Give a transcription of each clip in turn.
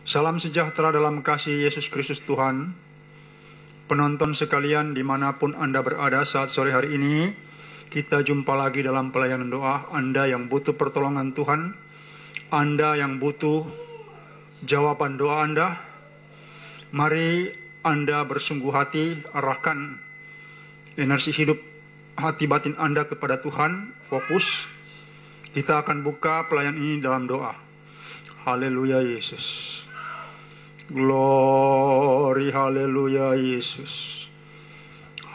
Salam sejahtera dalam kasih Yesus Kristus Tuhan. Penonton sekalian dimanapun Anda berada saat sore hari ini, kita jumpa lagi dalam pelayanan doa. Anda yang butuh pertolongan Tuhan, Anda yang butuh jawaban doa Anda, mari Anda bersungguh hati, arahkan energi hidup hati batin Anda kepada Tuhan, fokus. Kita akan buka pelayanan ini dalam doa. Haleluya Yesus. Glory, haleluya Yesus.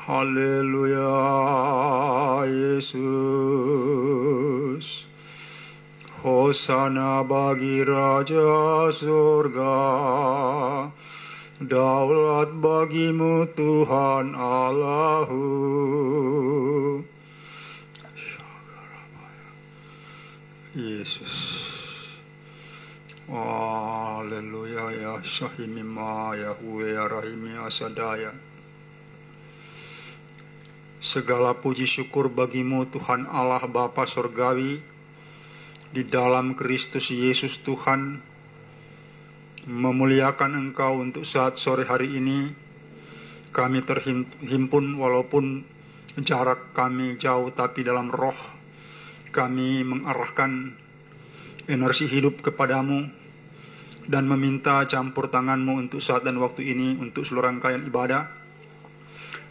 Haleluya Yesus. Hosana bagi Raja surga. Daulat bagimu Tuhan Allahu. Yesus. Haleluya ya Syahimima Yahweh ya Rahimi Asadaya. Segala puji syukur bagimu Tuhan Allah Bapa Surgawi, di dalam Kristus Yesus Tuhan. Memuliakan Engkau untuk saat sore hari ini. Kami terhimpun walaupun jarak kami jauh, tapi dalam roh kami mengarahkan energi hidup kepadamu dan meminta campur tangan-Mu untuk saat dan waktu ini, untuk seluruh rangkaian ibadah.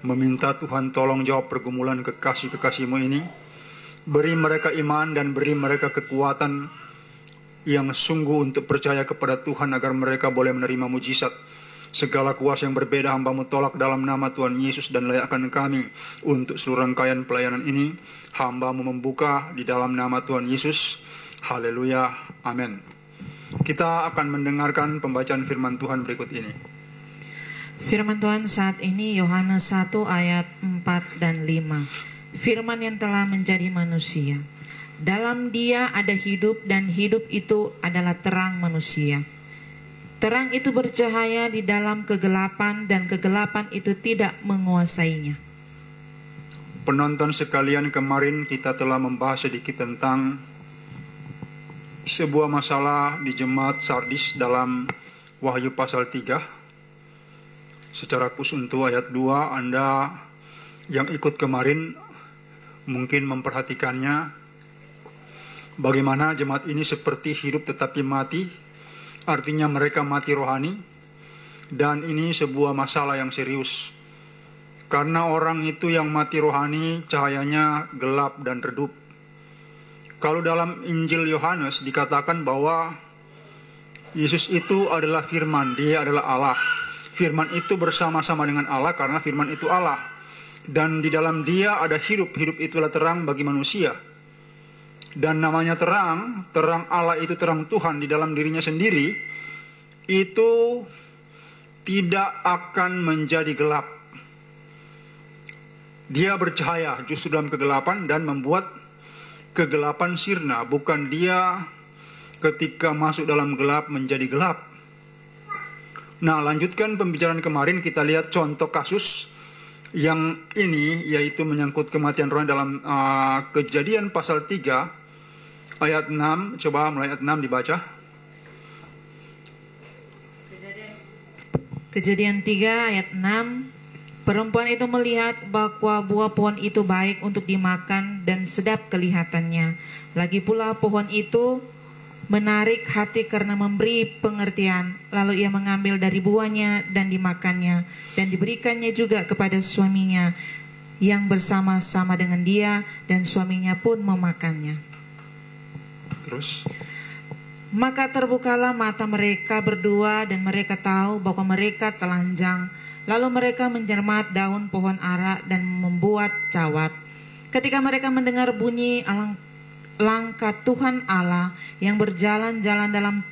Meminta Tuhan tolong jawab pergumulan kekasih-kekasih-Mu ini. Beri mereka iman dan beri mereka kekuatan yang sungguh untuk percaya kepada Tuhan, agar mereka boleh menerima mujizat. Segala kuasa yang berbeda hamba-Mu tolak dalam nama Tuhan Yesus, dan layakkan kami untuk seluruh rangkaian pelayanan ini. Hamba-Mu membuka di dalam nama Tuhan Yesus. Haleluya, amin. Kita akan mendengarkan pembacaan firman Tuhan berikut ini. Firman Tuhan saat ini Yohanes 1 ayat 4 dan 5. Firman yang telah menjadi manusia. Dalam Dia ada hidup, dan hidup itu adalah terang manusia. Terang itu bercahaya di dalam kegelapan, dan kegelapan itu tidak menguasainya. Penonton sekalian, kemarin kita telah membahas sedikit tentang sebuah masalah di jemaat Sardis dalam Wahyu pasal 3. Secara khusus untuk ayat 2, Anda yang ikut kemarin mungkin memperhatikannya. Bagaimana jemaat ini seperti hidup tetapi mati. Artinya mereka mati rohani. Dan ini sebuah masalah yang serius. Karena orang itu yang mati rohani, cahayanya gelap dan redup. Kalau dalam Injil Yohanes dikatakan bahwa Yesus itu adalah firman, Dia adalah Allah. Firman itu bersama-sama dengan Allah karena firman itu Allah. Dan di dalam Dia ada hidup, hidup itulah terang bagi manusia. Dan namanya terang, terang Allah itu terang Tuhan di dalam dirinya sendiri, itu tidak akan menjadi gelap. Dia bercahaya justru dalam kegelapan dan membuat kegelapan sirna. Bukan Dia ketika masuk dalam gelap menjadi gelap. Nah, lanjutkan pembicaraan kemarin, kita lihat contoh kasus yang ini, yaitu menyangkut kematian rohani dalam Kejadian pasal 3 ayat 6. Coba mulai ayat 6 dibaca. Kejadian 3 ayat 6. Perempuan itu melihat bahwa buah pohon itu baik untuk dimakan dan sedap kelihatannya. Lagi pula pohon itu menarik hati karena memberi pengertian. Lalu ia mengambil dari buahnya dan dimakannya, dan diberikannya juga kepada suaminya yang bersama-sama dengan dia, dan suaminya pun memakannya. Terus? Maka terbukalah mata mereka berdua, dan mereka tahu bahwa mereka telanjang. Lalu mereka mencermat daun pohon ara dan membuat cawat. Ketika mereka mendengar bunyi langkah Tuhan Allah yang berjalan-jalan dalam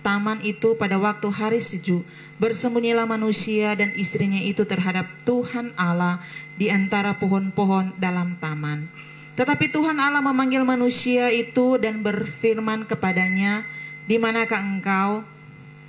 taman itu pada waktu hari sejuk, bersembunyilah manusia dan istrinya itu terhadap Tuhan Allah di antara pohon-pohon dalam taman. Tetapi Tuhan Allah memanggil manusia itu dan berfirman kepadanya, "Di manakah engkau?"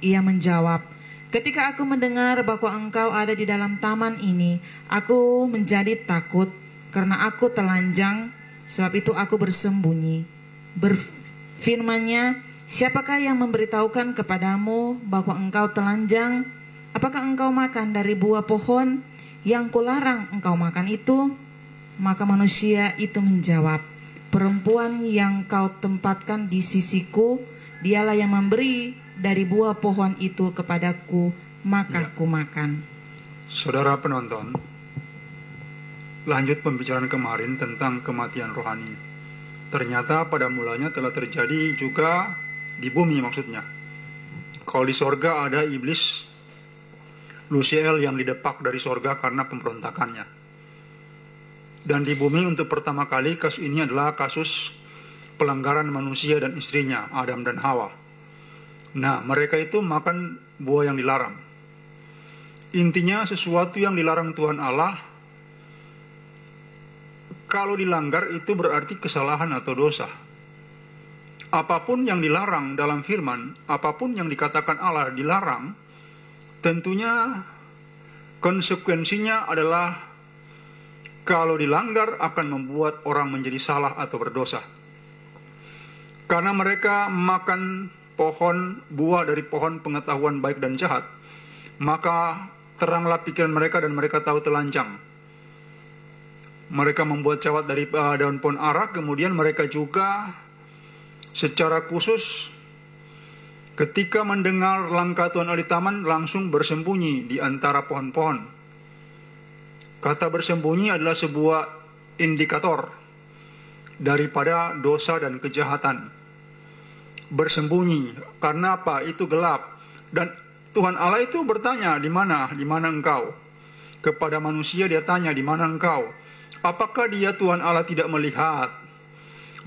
Ia menjawab, "Ketika aku mendengar bahwa engkau ada di dalam taman ini, aku menjadi takut karena aku telanjang, sebab itu aku bersembunyi." Berfirmannya, Siapakah yang memberitahukan kepadamu bahwa engkau telanjang? Apakah engkau makan dari buah pohon yang kularang engkau makan itu?" Maka manusia itu menjawab, "Perempuan yang kau tempatkan di sisiku, dialah yang memberi dari buah pohon itu kepadaku, maka ku makan." Saudara penonton, lanjut pembicaraan kemarin tentang kematian rohani. Ternyata pada mulanya telah terjadi juga di bumi maksudnya. Kalau di sorga ada iblis Luciel yang didepak dari sorga karena pemberontakannya. Dan di bumi untuk pertama kali kasus ini adalah kasus pelanggaran manusia dan istrinya, Adam dan Hawa. Nah, mereka itu makan buah yang dilarang. Intinya sesuatu yang dilarang Tuhan Allah, kalau dilanggar itu berarti kesalahan atau dosa. Apapun yang dilarang dalam firman, apapun yang dikatakan Allah dilarang, tentunya konsekuensinya adalah kalau dilanggar akan membuat orang menjadi salah atau berdosa. Karena mereka makan buah dari pohon pengetahuan baik dan jahat, maka teranglah pikiran mereka dan mereka tahu telanjang. Mereka membuat cawat dari daun pohon ara, kemudian mereka juga secara khusus ketika mendengar langkah Tuhan Allah di taman langsung bersembunyi di antara pohon-pohon. Kata bersembunyi adalah sebuah indikator daripada dosa dan kejahatan. Bersembunyi, karena apa? Itu gelap. Dan Tuhan Allah itu bertanya, di mana engkau? Kepada manusia dia tanya, di mana engkau? Apakah dia Tuhan Allah tidak melihat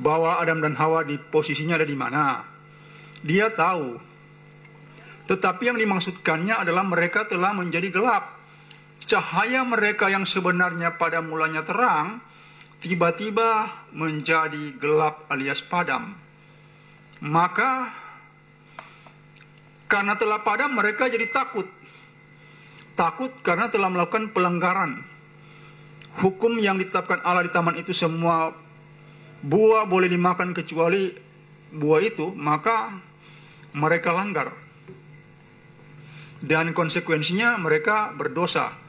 bahwa Adam dan Hawa di posisinya ada di mana? Dia tahu. Tetapi yang dimaksudkannya adalah mereka telah menjadi gelap. Cahaya mereka yang sebenarnya pada mulanya terang, tiba-tiba menjadi gelap alias padam. Maka karena telah padam mereka jadi takut. Takut karena telah melakukan pelanggaran. Hukum yang ditetapkan Allah di taman itu, semua buah boleh dimakan kecuali buah itu, maka mereka langgar. Dan konsekuensinya mereka berdosa.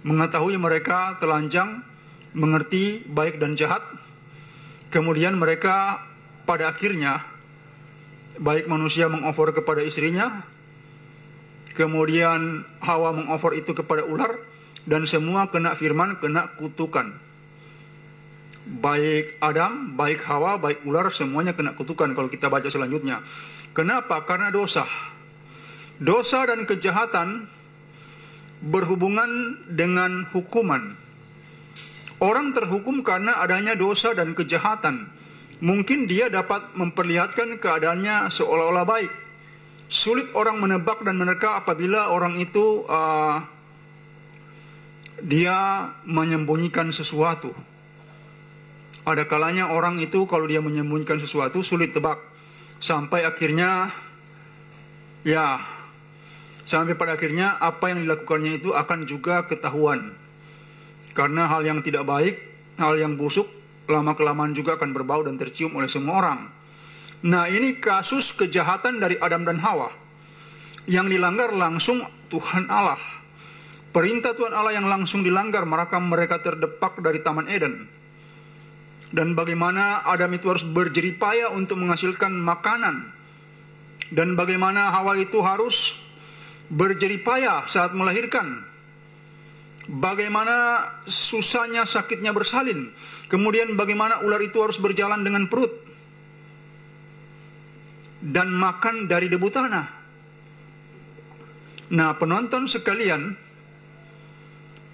Mengetahui mereka telanjang, mengerti baik dan jahat. Kemudian mereka pada akhirnya, baik manusia mengofor kepada istrinya, kemudian Hawa mengofor itu kepada ular, dan semua kena firman, kena kutukan. Baik Adam, baik Hawa, baik ular, semuanya kena kutukan kalau kita baca selanjutnya. Kenapa? Karena dosa. Dosa dan kejahatan berhubungan dengan hukuman. Orang terhukum karena adanya dosa dan kejahatan. Mungkin dia dapat memperlihatkan keadaannya seolah-olah baik. Sulit orang menebak dan menerka apabila orang itu dia menyembunyikan sesuatu. Ada kalanya orang itu kalau dia menyembunyikan sesuatu sulit tebak. Sampai akhirnya sampai pada akhirnya apa yang dilakukannya itu akan juga ketahuan. Karena hal yang tidak baik, hal yang busuk, lama-kelamaan juga akan berbau dan tercium oleh semua orang. Nah, ini kasus kejahatan dari Adam dan Hawa. Yang dilanggar langsung Tuhan Allah. Perintah Tuhan Allah yang langsung dilanggar, maka mereka terdepak dari Taman Eden. Dan bagaimana Adam itu harus berjeripaya untuk menghasilkan makanan. Dan bagaimana Hawa itu harus berjeripaya saat melahirkan. Bagaimana susahnya, sakitnya bersalin. Kemudian bagaimana ular itu harus berjalan dengan perut dan makan dari debu tanah. Nah, penonton sekalian,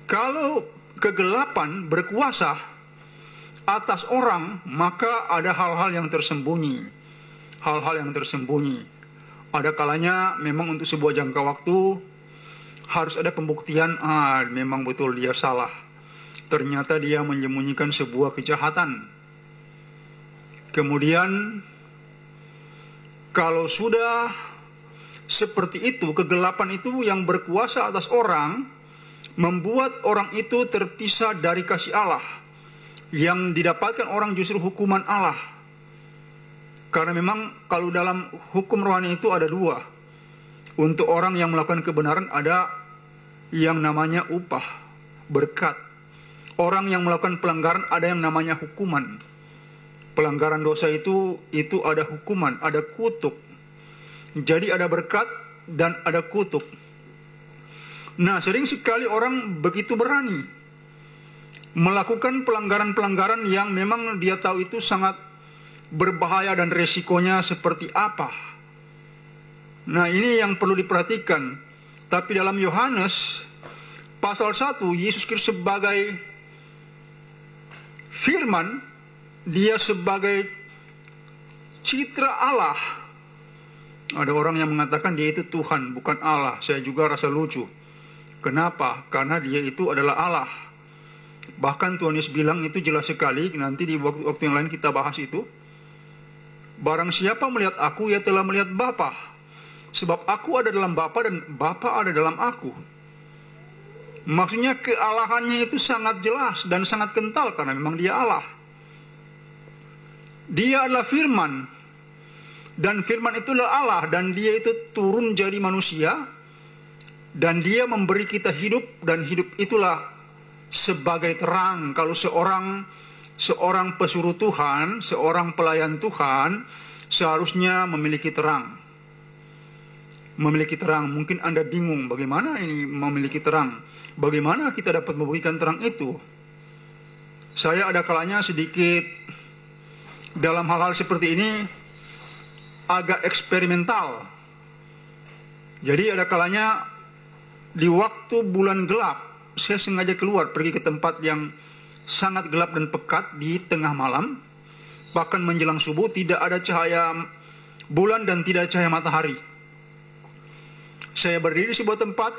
kalau kegelapan berkuasa atas orang, maka ada hal-hal yang tersembunyi. Hal-hal yang tersembunyi. Ada kalanya memang untuk sebuah jangka waktu harus ada pembuktian, memang betul dia salah. Ternyata dia menyembunyikan sebuah kejahatan. Kemudian kalau sudah seperti itu, kegelapan itu yang berkuasa atas orang, membuat orang itu terpisah dari kasih Allah. Yang didapatkan orang justru hukuman Allah. Karena memang kalau dalam hukum rohani itu ada dua. Untuk orang yang melakukan kebenaran ada yang namanya upah, berkat. Orang yang melakukan pelanggaran ada yang namanya hukuman. Pelanggaran dosa itu ada hukuman, ada kutuk. Jadi ada berkat dan ada kutuk. Nah, sering sekali orang begitu berani melakukan pelanggaran-pelanggaran yang memang dia tahu itu sangat berbahaya dan resikonya seperti apa. Nah, ini yang perlu diperhatikan. Tapi dalam Yohanes pasal 1, Yesus Kristus sebagai firman, dia sebagai citra Allah. Ada orang yang mengatakan dia itu Tuhan, bukan Allah. Saya juga rasa lucu. Kenapa? Karena dia itu adalah Allah. Bahkan Tuhan Yesus bilang itu jelas sekali, nanti di waktu yang lain kita bahas itu. Barang siapa melihat aku, ia telah melihat Bapa. Sebab aku ada dalam Bapa dan Bapa ada dalam aku. Maksudnya kealahannya itu sangat jelas dan sangat kental karena memang dia Allah. Dia adalah firman. Dan firman itu adalah Allah. Dan dia itu turun jadi manusia. Dan dia memberi kita hidup. Dan hidup itulah sebagai terang. Kalau seorang pesuruh Tuhan, seorang pelayan Tuhan, seharusnya memiliki terang. Memiliki terang. Mungkin Anda bingung bagaimana ini memiliki terang. Bagaimana kita dapat memberikan terang itu? Saya ada kalanya sedikit dalam hal-hal seperti ini agak eksperimental. Jadi ada kalanya di waktu bulan gelap, saya sengaja keluar pergi ke tempat yang sangat gelap dan pekat di tengah malam. Bahkan menjelang subuh tidak ada cahaya bulan dan tidak cahaya matahari. Saya berdiri di sebuah tempat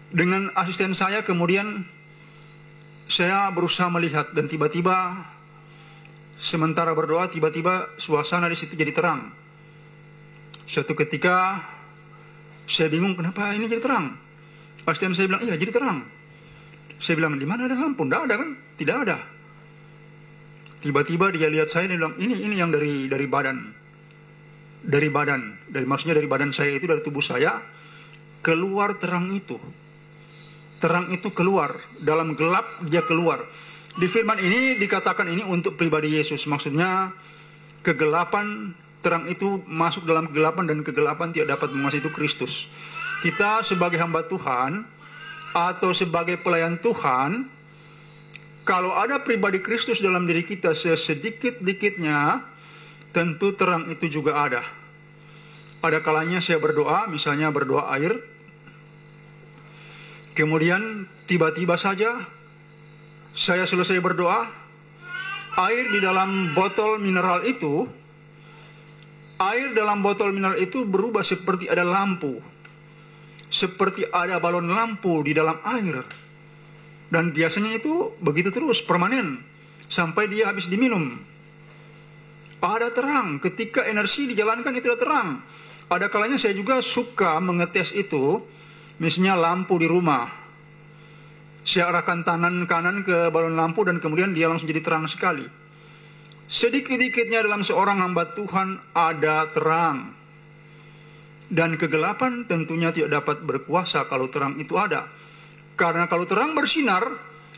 dengan asisten saya, kemudian saya berusaha melihat dan tiba-tiba sementara berdoa, tiba-tiba suasana di situ jadi terang. Suatu ketika saya bingung kenapa ini jadi terang. Asisten saya bilang, iya jadi terang. Saya bilang, di mana ada lampu? Tidak ada kan? Tidak ada. Tiba-tiba dia lihat saya dan bilang, ini yang dari badan. Maksudnya dari badan saya itu, dari tubuh saya, keluar terang itu. Terang itu keluar. Dalam gelap dia keluar. Di firman ini dikatakan ini untuk pribadi Yesus. Maksudnya kegelapan, terang itu masuk dalam kegelapan dan kegelapan tidak dapat menguasai itu Kristus. Kita sebagai hamba Tuhan atau sebagai pelayan Tuhan, kalau ada pribadi Kristus dalam diri kita sesedikit-dikitnya, tentu terang itu juga ada. Ada kalanya saya berdoa, misalnya berdoa air, kemudian tiba-tiba saja saya selesai berdoa, air di dalam botol mineral itu, berubah seperti ada lampu. Seperti ada balon lampu di dalam air. Dan biasanya itu begitu terus, permanen. Sampai dia habis diminum. Ada terang, ketika energi dijalankan itu ada terang. Ada kalanya saya juga suka mengetes itu, misalnya lampu di rumah. Saya arahkan tangan kanan ke balon lampu dan kemudian dia langsung jadi terang sekali. Sedikit-dikitnya dalam seorang hamba Tuhan ada terang. Dan kegelapan tentunya tidak dapat berkuasa kalau terang itu ada. Karena kalau terang bersinar,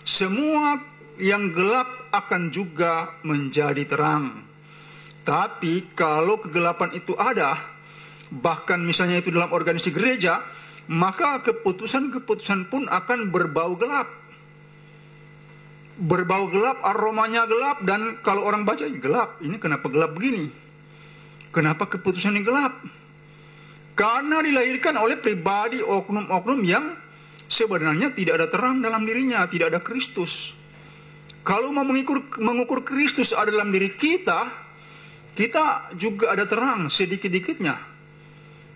semua yang gelap akan juga menjadi terang. Tapi kalau kegelapan itu ada, bahkan misalnya itu dalam organisasi gereja, maka keputusan-keputusan pun akan berbau gelap. Berbau gelap, aromanya gelap, dan kalau orang baca, gelap. Ini kenapa gelap begini? Kenapa keputusan ini gelap? Karena dilahirkan oleh pribadi oknum-oknum yang sebenarnya tidak ada terang dalam dirinya, tidak ada Kristus. Kalau mau mengukur Kristus ada dalam diri kita, kita juga ada terang sedikit-dikitnya.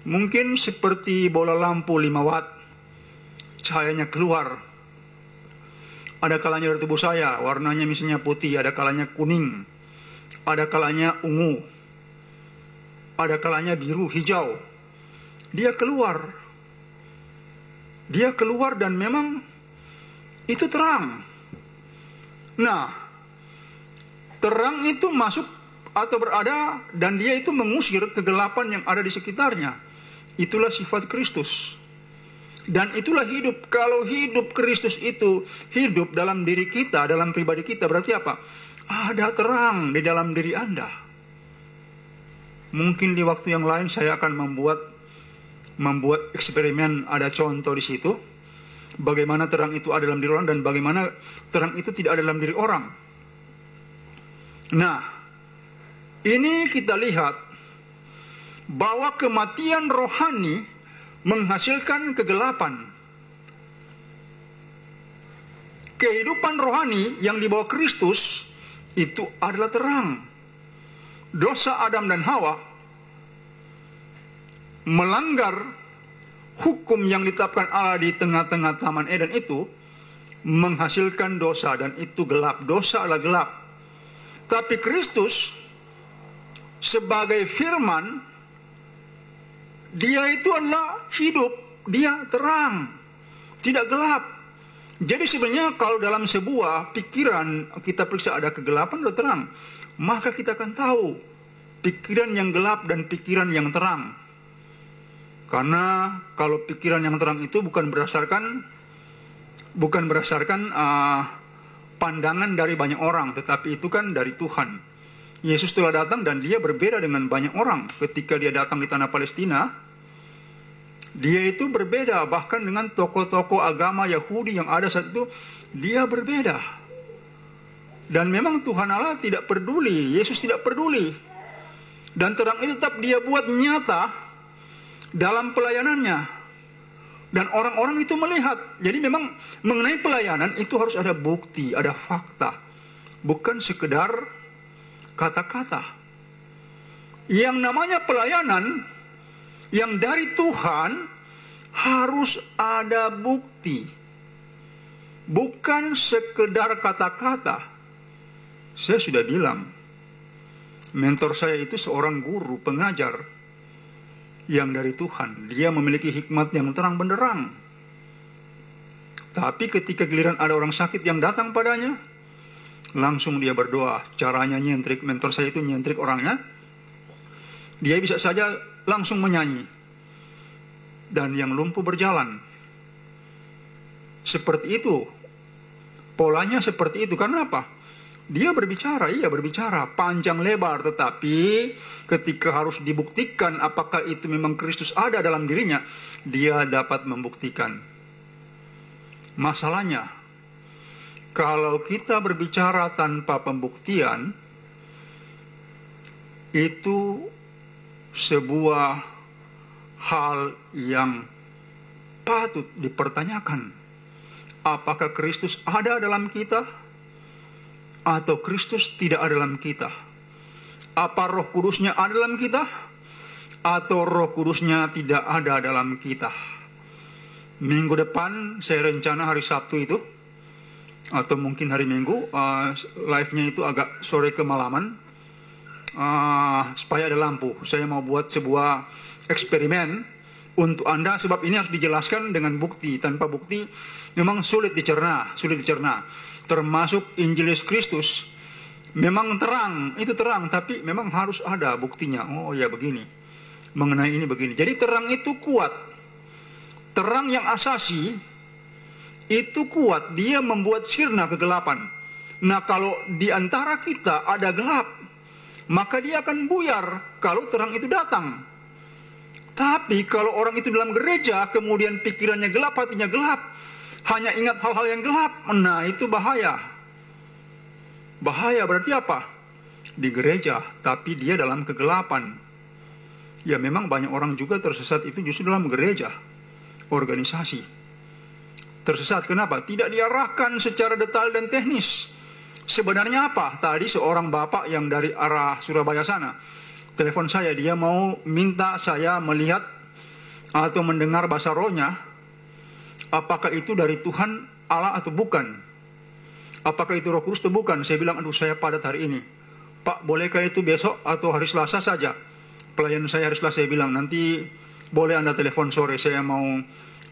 Mungkin seperti bola lampu 5 watt, cahayanya keluar. Ada kalanya dari tubuh saya, warnanya misalnya putih, ada kalanya kuning, ada kalanya ungu, ada kalanya biru, hijau. Dia keluar dan memang itu terang. Nah, terang itu masuk atau berada, dan dia itu mengusir kegelapan yang ada di sekitarnya. Itulah sifat Kristus. Dan itulah hidup. Kalau hidup Kristus itu hidup dalam diri kita, dalam pribadi kita, berarti apa? Ada terang di dalam diri Anda. Mungkin di waktu yang lain saya akan membuat eksperimen, ada contoh di situ. Bagaimana terang itu ada dalam diri orang dan bagaimana terang itu tidak ada dalam diri orang. Nah, ini kita lihat bahwa kematian rohani menghasilkan kegelapan. Kehidupan rohani yang dibawa Kristus itu adalah terang. Dosa Adam dan Hawa melanggar hukum yang ditetapkan Allah di tengah-tengah Taman Eden itu menghasilkan dosa, dan itu gelap. Dosa adalah gelap. Tapi Kristus sebagai firman, dia itu adalah hidup, dia terang, tidak gelap. Jadi sebenarnya kalau dalam sebuah pikiran kita periksa ada kegelapan atau terang, maka kita akan tahu pikiran yang gelap dan pikiran yang terang. Karena kalau pikiran yang terang itu bukan berdasarkan pandangan dari banyak orang, tetapi itu kan dari Tuhan. Yesus telah datang dan dia berbeda dengan banyak orang. Ketika dia datang di tanah Palestina, dia itu berbeda bahkan dengan tokoh-tokoh agama Yahudi yang ada saat itu. Dia berbeda. Dan memang Tuhan Allah tidak peduli, Yesus tidak peduli. Dan terang itu tetap dia buat nyata dalam pelayanannya. Dan orang-orang itu melihat. Jadi memang mengenai pelayanan itu harus ada bukti, ada fakta. Bukan sekedar kata-kata. Yang namanya pelayanan yang dari Tuhan harus ada bukti. Bukan sekedar kata-kata. Saya sudah bilang, mentor saya itu seorang guru, pengajar yang dari Tuhan. Dia memiliki hikmat yang terang benderang. Tapi ketika giliran ada orang sakit yang datang padanya, langsung dia berdoa. Caranya nyentrik, mentor saya itu nyentrik orangnya. Dia bisa saja langsung menyanyi. Dan yang lumpuh berjalan. Seperti itu. Polanya seperti itu. Karena apa? Dia berbicara, iya berbicara panjang lebar, tetapi ketika harus dibuktikan apakah itu memang Kristus ada dalam dirinya, dia dapat membuktikan. Masalahnya, kalau kita berbicara tanpa pembuktian, itu sebuah hal yang patut dipertanyakan. Apakah Kristus ada dalam kita? Atau Kristus tidak ada dalam kita? Apa Roh Kudusnya ada dalam kita? Atau Roh Kudusnya tidak ada dalam kita? Minggu depan saya rencana hari Sabtu itu, atau mungkin hari Minggu, live-nya itu agak sore ke malaman, supaya ada lampu. Saya mau buat sebuah eksperimen untuk Anda, sebab ini harus dijelaskan dengan bukti. Tanpa bukti memang sulit dicerna. Termasuk Injil Yesus Kristus memang terang, itu terang, tapi memang harus ada buktinya. Oh ya begini, mengenai ini begini. Jadi terang itu kuat. Terang yang asasi itu kuat, dia membuat sirna kegelapan. Nah kalau di antara kita ada gelap, maka dia akan buyar kalau terang itu datang. Tapi kalau orang itu dalam gereja, kemudian pikirannya gelap, hatinya gelap, hanya ingat hal-hal yang gelap, nah itu bahaya. Bahaya berarti apa? Di gereja, tapi dia dalam kegelapan. Ya memang banyak orang juga tersesat itu justru dalam gereja, organisasi. Tersesat kenapa? Tidak diarahkan secara detail dan teknis. Sebenarnya apa? Tadi seorang bapak yang dari arah Surabaya sana telepon saya, dia mau minta saya melihat atau mendengar bahasa rohnya. Apakah itu dari Tuhan Allah atau bukan? Apakah itu Roh Kudus atau bukan? Saya bilang, aduh saya padat hari ini. Pak, bolehkah itu besok atau hari Selasa saja? Pelayan saya hari Selasa, saya bilang, nanti boleh Anda telepon sore, saya mau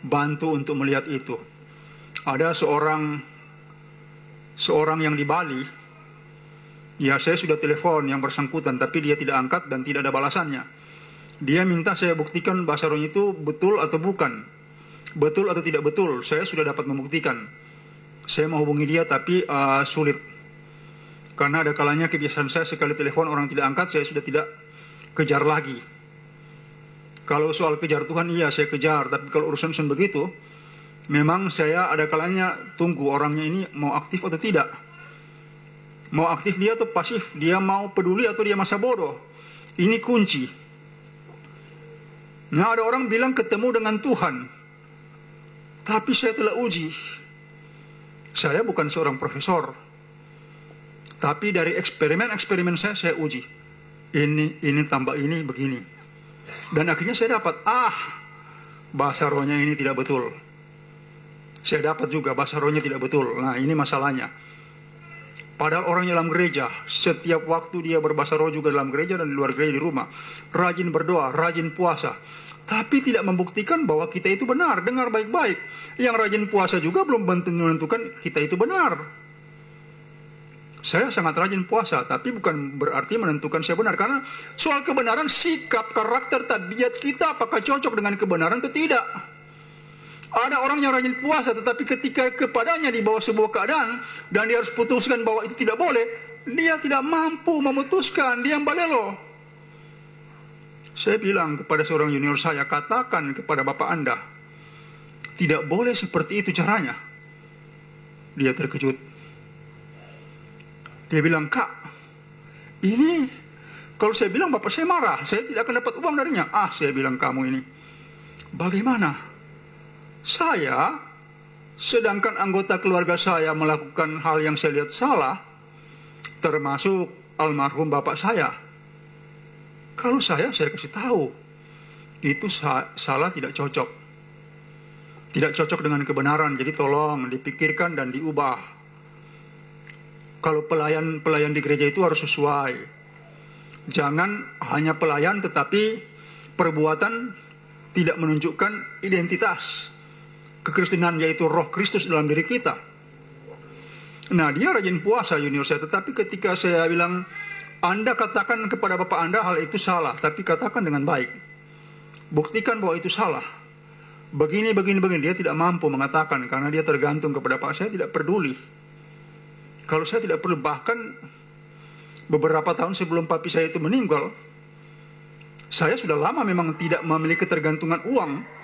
bantu untuk melihat itu. Ada seorang yang di Bali, Ya, saya sudah telepon yang bersangkutan, tapi dia tidak angkat dan tidak ada balasannya. Dia minta saya buktikan bahasa rohnya itu betul atau bukan, betul atau tidak betul. Saya sudah dapat membuktikan. Saya menghubungi dia tapi sulit. Karena ada kalanya kebiasaan saya sekali telepon orang tidak angkat, saya sudah tidak kejar lagi. Kalau soal kejar Tuhan, iya saya kejar. Tapi kalau urusan begitu, memang saya ada kalanya tunggu orangnya ini mau aktif atau tidak. Mau aktif dia atau pasif, dia mau peduli atau dia masa bodoh. Ini kunci. Nah, ada orang bilang ketemu dengan Tuhan, tapi saya telah uji. Saya bukan seorang profesor, tapi dari eksperimen saya uji. Ini tambah ini begini. Dan akhirnya saya dapat, bahasa rohnya ini tidak betul. Saya dapat juga bahasa rohnya tidak betul. Nah, ini masalahnya. Padahal orang dalam gereja, setiap waktu dia berbahasa roh juga dalam gereja dan di luar gereja, di rumah. Rajin berdoa, rajin puasa. Tapi tidak membuktikan bahwa kita itu benar. Dengar baik-baik. Yang rajin puasa juga belum menentukan kita itu benar. Saya sangat rajin puasa, tapi bukan berarti menentukan saya benar. Karena soal kebenaran, sikap, karakter, tabiat kita apakah cocok dengan kebenaran atau tidak. Ada orang yang rajin puasa, tetapi ketika kepadanya di bawah sebuah keadaan dan dia harus putuskan bahwa itu tidak boleh, dia tidak mampu memutuskan, dia yang balelo. Saya bilang kepada seorang junior saya, katakan kepada bapak Anda, tidak boleh seperti itu caranya. Dia terkejut. Dia bilang, Kak, ini kalau saya bilang bapak saya marah, saya tidak akan dapat uang darinya. Saya bilang, kamu ini bagaimana? Saya, sedangkan anggota keluarga saya melakukan hal yang saya lihat salah, termasuk almarhum bapak saya. Kalau saya kasih tahu, itu salah, tidak cocok. Tidak cocok dengan kebenaran, jadi tolong dipikirkan dan diubah. Kalau pelayan di gereja itu harus sesuai. Jangan hanya pelayan tetapi perbuatan tidak menunjukkan identitas kekristenan, yaitu roh Kristus dalam diri kita. Nah, dia rajin puasa junior saya, tetapi ketika saya bilang, Anda katakan kepada bapak Anda hal itu salah, tapi katakan dengan baik. Buktikan bahwa itu salah. Begini, dia tidak mampu mengatakan karena dia tergantung kepada bapak. Saya tidak peduli. Kalau saya tidak perlu, bahkan beberapa tahun sebelum papi saya itu meninggal, saya sudah lama memang tidak memiliki ketergantungan uang.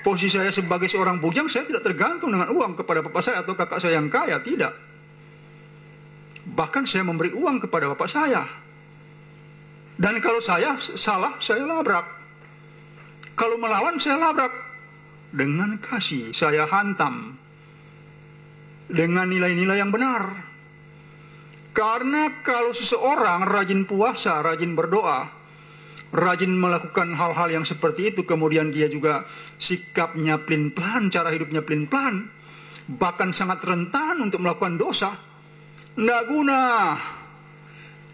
Posisi saya sebagai seorang bujang, saya tidak tergantung dengan uang kepada bapak saya atau kakak saya yang kaya, tidak. Bahkan saya memberi uang kepada bapak saya. Dan kalau saya salah, saya labrak. Kalau melawan, saya labrak. Dengan kasih, saya hantam. Dengan nilai-nilai yang benar. Karena kalau seseorang rajin puasa, rajin berdoa, rajin melakukan hal-hal yang seperti itu, kemudian dia juga sikapnya pelin-pelan, cara hidupnya pelin-pelan, bahkan sangat rentan untuk melakukan dosa, nggak guna.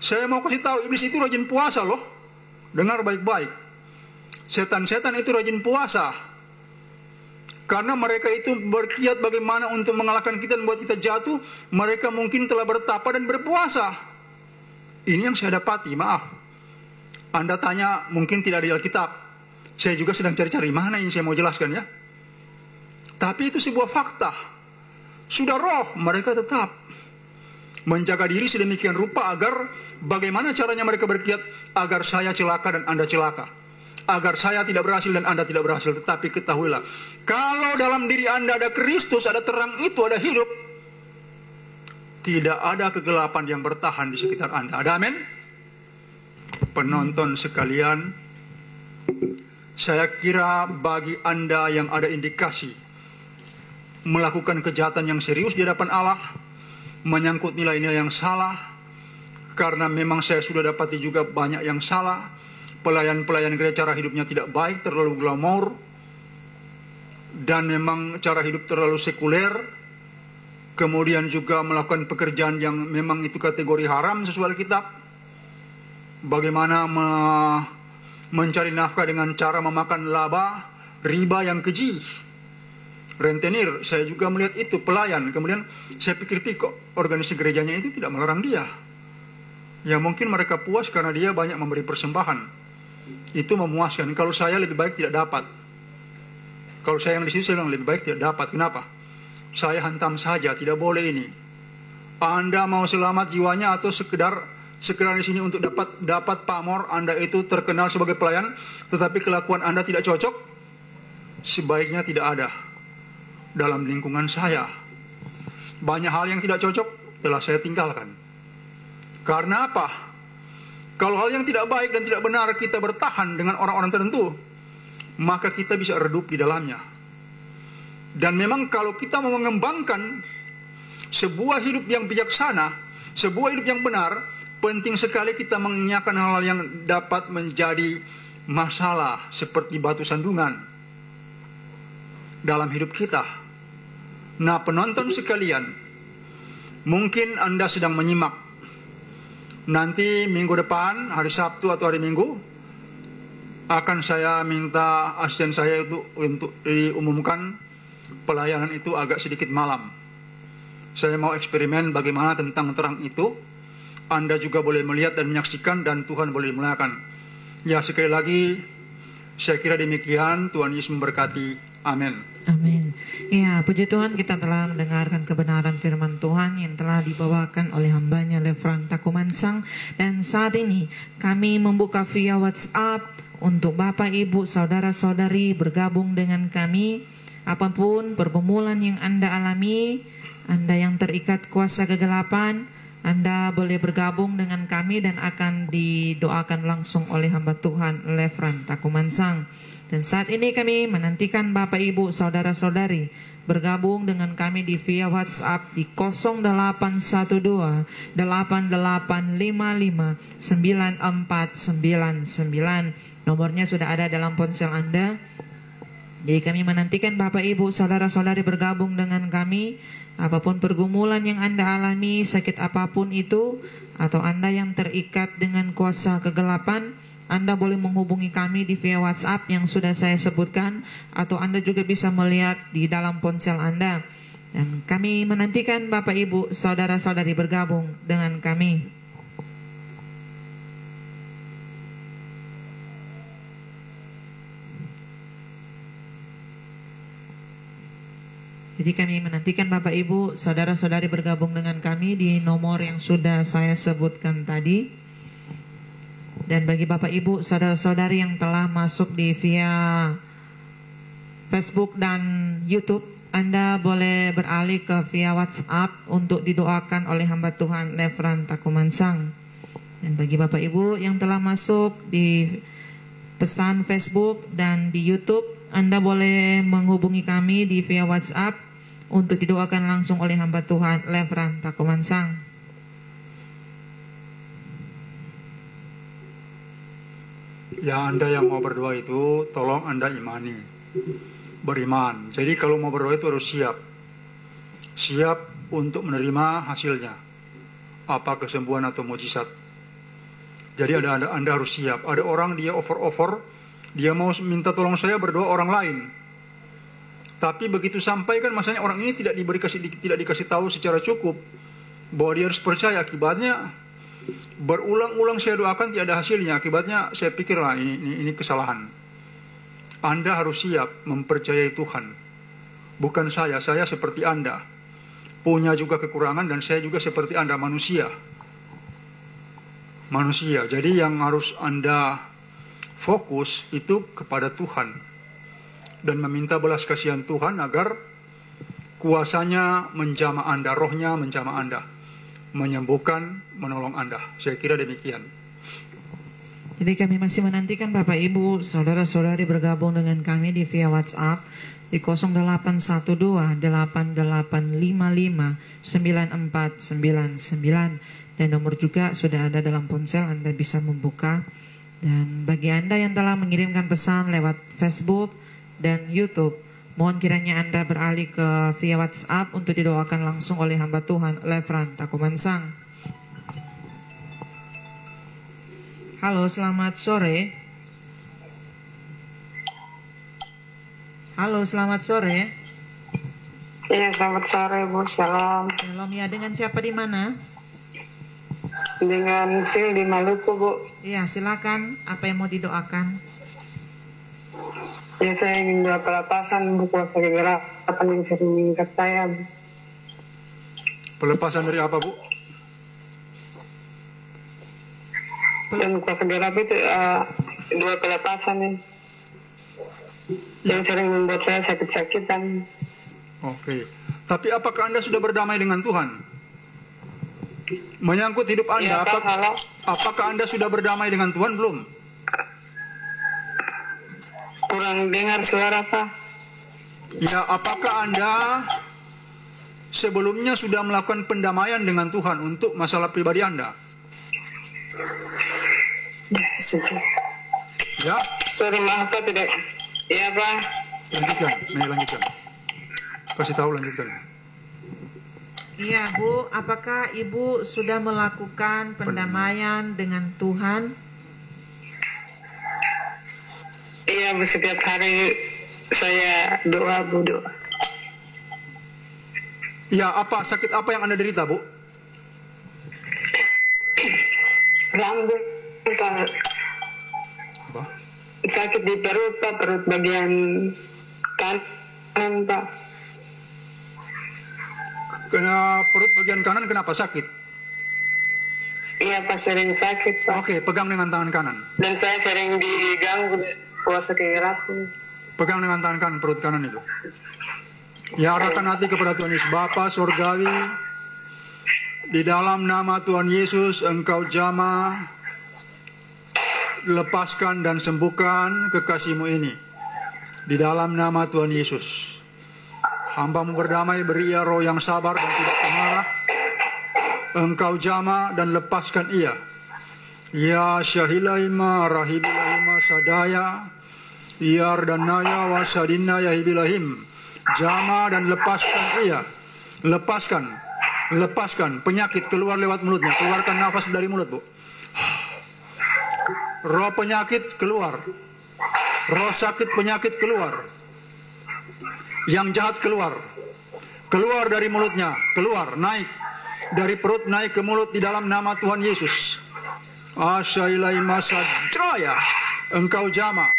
Saya mau kasih tahu, iblis itu rajin puasa loh. Dengar baik-baik. Setan-setan itu rajin puasa. Karena mereka itu berkiat bagaimana untuk mengalahkan kita dan buat kita jatuh. Mereka mungkin telah bertapa dan berpuasa. Ini yang saya dapati, maaf. Anda tanya, mungkin tidak ada di Alkitab. Saya juga sedang cari-cari mana ini saya mau jelaskan ya. Tapi itu sebuah fakta. Sudah roh, mereka tetap menjaga diri sedemikian rupa agar bagaimana caranya mereka berkiat agar saya celaka dan Anda celaka. Agar saya tidak berhasil dan Anda tidak berhasil. Tetapi ketahuilah, kalau dalam diri Anda ada Kristus, ada terang itu, ada hidup, tidak ada kegelapan yang bertahan di sekitar Anda. Ada amin? Penonton sekalian, saya kira bagi Anda yang ada indikasi melakukan kejahatan yang serius di hadapan Allah, menyangkut nilai-nilai yang salah, karena memang saya sudah dapati juga banyak yang salah. Pelayan-pelayan gereja cara hidupnya tidak baik, terlalu glamor, dan memang cara hidup terlalu sekuler. Kemudian juga melakukan pekerjaan yang memang itu kategori haram sesuai Alkitab. Bagaimana mencari nafkah dengan cara memakan laba, riba yang keji, rentenir. Saya juga melihat itu pelayan. Kemudian saya pikir-pikir kok organisasi gerejanya itu tidak melarang dia. Ya mungkin mereka puas karena dia banyak memberi persembahan. Itu memuaskan. Kalau saya lebih baik tidak dapat. Kalau saya yang di situ saya bilang lebih baik tidak dapat. Kenapa? Saya hantam saja, tidak boleh ini. Anda mau selamat jiwanya atau sekedar di sini untuk dapat pamor, Anda itu terkenal sebagai pelayan, tetapi kelakuan Anda tidak cocok, sebaiknya tidak ada dalam lingkungan saya. Banyak hal yang tidak cocok telah saya tinggalkan. Karena apa? Kalau hal yang tidak baik dan tidak benar kita bertahan dengan orang-orang tertentu, maka kita bisa redup di dalamnya. Dan memang kalau kita mau mengembangkan sebuah hidup yang bijaksana, sebuah hidup yang benar, penting sekali kita mengingatkan hal-hal yang dapat menjadi masalah seperti batu sandungan dalam hidup kita. Nah, penonton sekalian, mungkin Anda sedang menyimak. Nanti minggu depan, hari Sabtu atau hari Minggu, akan saya minta asisten saya itu untuk diumumkan pelayanan itu agak sedikit malam. Saya mau eksperimen bagaimana tentang terang itu. Anda juga boleh melihat dan menyaksikan, dan Tuhan boleh dimuliakan. Ya, sekali lagi saya kira demikian. Tuhan Yesus memberkati. Amin. Amin. Ya, puji Tuhan, kita telah mendengarkan kebenaran firman Tuhan yang telah dibawakan oleh hambanya Lefran Takumansang. Dan saat ini kami membuka via WhatsApp untuk Bapak, Ibu, Saudara-saudari bergabung dengan kami. Apapun pergumulan yang Anda alami, Anda yang terikat kuasa kegelapan, Anda boleh bergabung dengan kami dan akan didoakan langsung oleh hamba Tuhan Lefran Takumansang. Dan saat ini kami menantikan Bapak, Ibu, Saudara-saudari bergabung dengan kami di via WhatsApp di 0812 8855 9499. Nomornya sudah ada dalam ponsel Anda. Jadi kami menantikan Bapak, Ibu, Saudara-saudari bergabung dengan kami. Apapun pergumulan yang Anda alami, sakit apapun itu, atau Anda yang terikat dengan kuasa kegelapan, Anda boleh menghubungi kami di via WhatsApp yang sudah saya sebutkan, atau Anda juga bisa melihat di dalam ponsel Anda. Dan kami menantikan Bapak, Ibu, Saudara-saudari bergabung dengan kami. Jadi kami menantikan Bapak, Ibu, Saudara-saudari bergabung dengan kami di nomor yang sudah saya sebutkan tadi. Dan bagi Bapak, Ibu, Saudara-saudari yang telah masuk di via Facebook dan YouTube, Anda boleh beralih ke via WhatsApp untuk didoakan oleh hamba Tuhan Lefran Takumansang. Dan bagi Bapak, Ibu yang telah masuk di pesan Facebook dan di YouTube, Anda boleh menghubungi kami di via WhatsApp untuk didoakan langsung oleh hamba Tuhan Lefran Takumansang. Ya, Anda yang mau berdoa itu tolong Anda imani, beriman. Jadi kalau mau berdoa itu harus siap untuk menerima hasilnya, apa kesembuhan atau mujizat. Jadi Anda harus siap. Ada orang dia over, dia mau minta tolong saya berdoa orang lain, tapi begitu sampai kan masanya orang ini tidak dikasih tahu secara cukup bahwa dia harus percaya. Akibatnya berulang-ulang saya doakan tidak ada hasilnya. Akibatnya saya pikirlah ini kesalahan. Anda harus siap mempercayai Tuhan. Bukan saya seperti Anda, punya juga kekurangan, dan saya juga seperti Anda, manusia. Jadi yang harus Anda fokus itu kepada Tuhan dan meminta belas kasihan Tuhan agar kuasanya menjamah Anda, rohnya menjamah Anda, menyembuhkan, menolong Anda. Saya kira demikian. Jadi kami masih menantikan Bapak, Ibu, Saudara-saudari bergabung dengan kami di via WhatsApp di 0812 8855 9499. Dan nomor juga sudah ada dalam ponsel, Anda bisa membuka. Dan bagi Anda yang telah mengirimkan pesan lewat Facebook dan YouTube, mohon kiranya Anda beralih ke via WhatsApp untuk didoakan langsung oleh hamba Tuhan Lefran Takumansang. Halo, selamat sore. Halo, selamat sore. Iya, selamat sore Bu. Shalom. Shalom ya. Dengan siapa di mana? dengan Sil di Maluku, Bu. Iya, silakan. Apa yang mau didoakan? Ya, saya ingin doa pelepasan, Bu, kuasa kegelapan yang sering mengikat saya, Bu. Pelepasan dari apa, Bu? Dan kuasa gelap itu dua pelepasan nih. Yang sering membuat saya sakit-sakitan. Oke. Tapi apakah Anda sudah berdamai dengan Tuhan? Menyangkut hidup Anda, Iya, Pak, halo. apakah Anda sudah berdamai dengan Tuhan belum? Kurang dengar suara, Pak. Ya, apakah Anda sebelumnya sudah melakukan pendamaian dengan Tuhan untuk masalah pribadi Anda? Ya, sudah. Ya, Sorry, maaf, Pak, tidak. Iya, Pak. lanjutkan. Mei, lanjutkan. Kasih tahu, lanjutkan. Iya, Bu. Apakah Ibu sudah melakukan pendamaian dengan Tuhan? Iya, Bu, setiap hari saya doa, Bu, doa. Ya, sakit apa yang Anda derita, Bu? Lambung, Pak. Apa? Sakit di perut, Pak. Perut bagian kanan, Pak. Kena perut bagian kanan kenapa sakit? Iya, Pak, sering sakit, Pak. Oke, pegang dengan tangan kanan. Dan saya sering diganggu kuasa kegelapan. Pegang dengan tangan kanan, perut kanan itu. Ya, arahkan hati kepada Tuhan Yesus. Bapa Surgawi, di dalam nama Tuhan Yesus, Engkau jamah, lepaskan dan sembuhkan kekasih-Mu ini. Di dalam nama Tuhan Yesus. Hamba-Mu berdamai, beri ia roh yang sabar dan tidak pemarah. Engkau jamah dan lepaskan ia. Ya syahilaima rahibilahima sadaya. Iyar dan naya wasadina yahibilahim. Jamah dan lepaskan ia. Lepaskan penyakit keluar lewat mulutnya. Keluarkan nafas dari mulut, Bu. Roh penyakit keluar. Roh sakit penyakit keluar. Yang jahat keluar. Keluar dari mulutnya. Keluar, naik. Dari perut naik ke mulut di dalam nama Tuhan Yesus. Asyailai masadraya. Engkau jamah.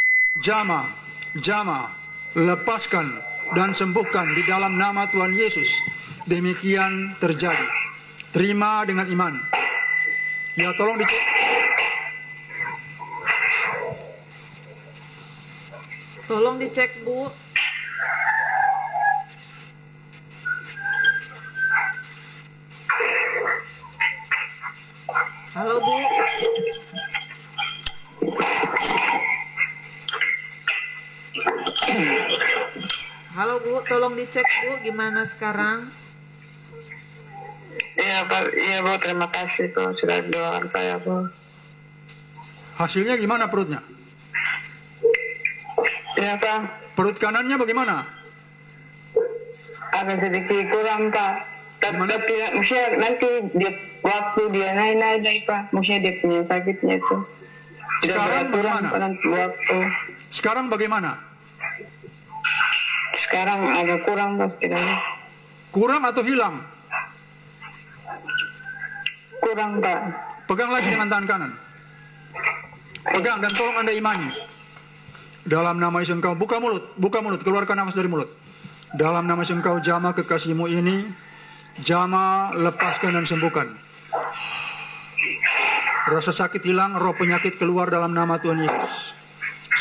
Lepaskan dan sembuhkan di dalam nama Tuhan Yesus. Demikian terjadi. Terima dengan iman. Ya, tolong dicek. Tolong dicek, Bu. Halo, Bu. Halo, Bu. Tolong dicek, Bu. Gimana sekarang? Iya, Pak. Iya, Bu. Terima kasih, Bu. Sudah doakan saya, Bu. Hasilnya gimana perutnya? Iya, Pak. Perut kanannya bagaimana? Agak sedikit kurang, Pak. Gimana? Tapi maksudnya nanti dia waktu dia naik, Pak. Maksudnya dia punya sakitnya itu. Sekarang bagaimana? Waktu. Sekarang bagaimana? Sekarang agak kurang, Pak. Setidaknya. Kurang atau hilang? Kurang, Pak. Pegang lagi dengan tangan kanan. Pegang dan tolong Anda imani. Dalam nama Yesus engkau buka mulut, keluarkan nafas dari mulut. Dalam nama Yesus engkau jamah kekasih-Mu ini, jamah, lepaskan dan sembuhkan. Rasa sakit hilang, roh penyakit keluar dalam nama Tuhan Yesus.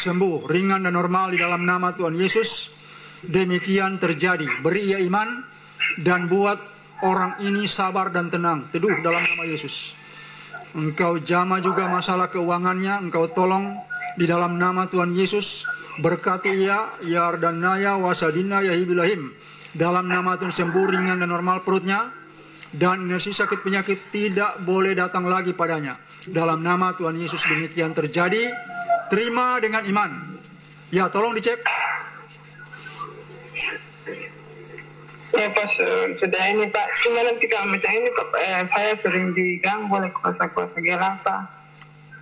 Sembuh, ringan dan normal di dalam nama Tuhan Yesus. Demikian terjadi. Beri ia iman dan buat orang ini sabar dan tenang. Teduh dalam nama Yesus. Engkau jamah juga masalah keuangannya, engkau tolong di dalam nama Tuhan Yesus. Berkati ia, yar dan naya wasadina yahibilahim. Dalam nama Tuhan sembuh ringan dan normal perutnya. Dan energi sakit penyakit tidak boleh datang lagi padanya. Dalam nama Tuhan Yesus demikian terjadi. Terima dengan iman. Ya, tolong dicek. Ya, Pak, sudah ini, Pak. Cuma nanti kalau macam ini, Pak, saya sering diganggu oleh kuasa-kuasa gelap, Pak.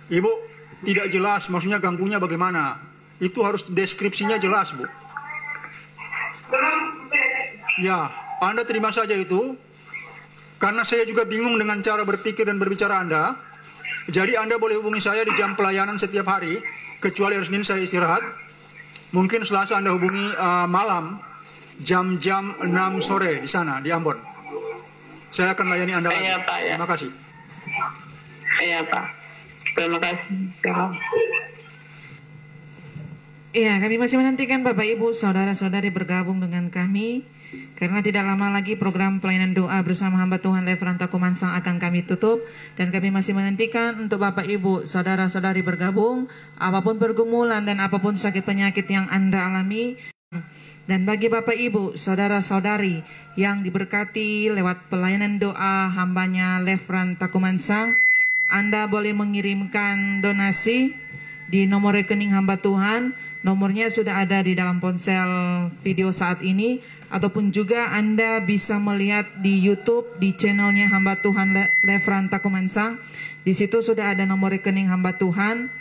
Ibu, tidak jelas maksudnya ganggunya bagaimana. Itu harus deskripsinya jelas, Bu. Ya, Anda terima saja itu. Karena saya juga bingung dengan cara berpikir dan berbicara Anda, jadi Anda boleh hubungi saya di jam pelayanan setiap hari, kecuali hari Senin saya istirahat. Mungkin Selasa Anda hubungi malam, jam-jam 6 sore di sana, di Ambon. Saya akan layani Anda lagi. Iya, Pak, ya. Terima kasih. Iya, Pak. Terima kasih. Shalom. Iya, kami masih menantikan Bapak Ibu, saudara-saudari bergabung dengan kami. Karena tidak lama lagi program pelayanan doa bersama hamba Tuhan Lefran Takumansang akan kami tutup. Dan kami masih menantikan untuk Bapak Ibu, saudara-saudari bergabung. Apapun pergumulan dan apapun sakit penyakit yang Anda alami. Dan bagi Bapak Ibu, saudara-saudari yang diberkati lewat pelayanan doa hambanya Lefran Takumansang, Anda boleh mengirimkan donasi di nomor rekening hamba Tuhan. Nomornya sudah ada di dalam ponsel video saat ini, ataupun juga Anda bisa melihat di YouTube di channelnya hamba Tuhan Lefran Takumansang. Di situ sudah ada nomor rekening hamba Tuhan